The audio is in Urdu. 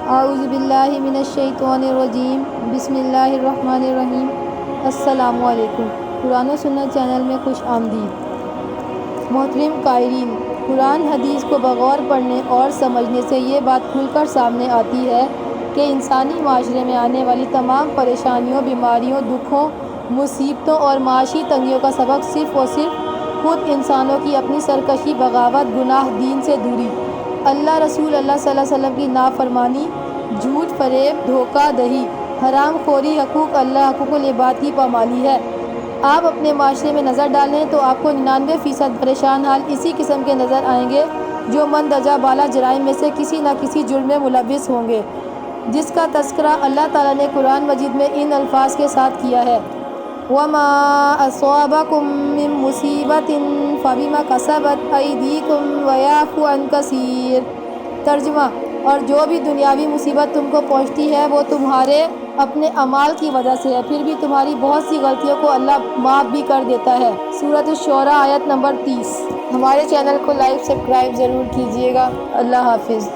اعوذ باللہ من الشیطان الرجیم، بسم اللہ الرحمن الرحیم۔ السلام علیکم، قرآن و سنت چینل میں خوش آمدید۔ محترم قائرین، قرآن حدیث کو بغور پڑھنے اور سمجھنے سے یہ بات کھل کر سامنے آتی ہے کہ انسانی معاشرے میں آنے والی تمام پریشانیوں، بیماریوں، دکھوں، مصیبتوں اور معاشی تنگیوں کا سبب صرف اور صرف خود انسانوں کی اپنی سرکشی، بغاوت، گناہ، دین سے دوری، اللہ، رسول اللہ صلی اللہ علیہ وسلم کی نافرمانی، جھوٹ، فریب، دھوکہ دہی، حرام خوری، حقوق اللہ، حقوق العباد کی پامالی ہے۔ آپ اپنے معاشرے میں نظر ڈالیں تو آپ کو 99% پریشان حال اسی قسم کے نظر آئیں گے جو مندرجہ بالا جرائم میں سے کسی نہ کسی جرم میں ملوث ہوں گے، جس کا تذکرہ اللہ تعالیٰ نے قرآن مجید میں ان الفاظ کے ساتھ کیا ہے: وَمَا أَصَابَكُم مِّن مُّصِیبَةٍ فَبِمَا كَسَبَتْ أَیْدِیکُمْ وَیَعْفُو عَن کَثِیر۔ ترجمہ: اور جو بھی دنیاوی مصیبت تم کو پہنچتی ہے وہ تمہارے اپنے اعمال کی وجہ سے ہے، پھر بھی تمہاری بہت سی غلطیوں کو اللہ معاف بھی کر دیتا ہے۔ سورۃ الشعراء آیت نمبر 30۔ ہمارے چینل کو لائک، سبسکرائب ضرور کیجیے گا۔ اللہ حافظ۔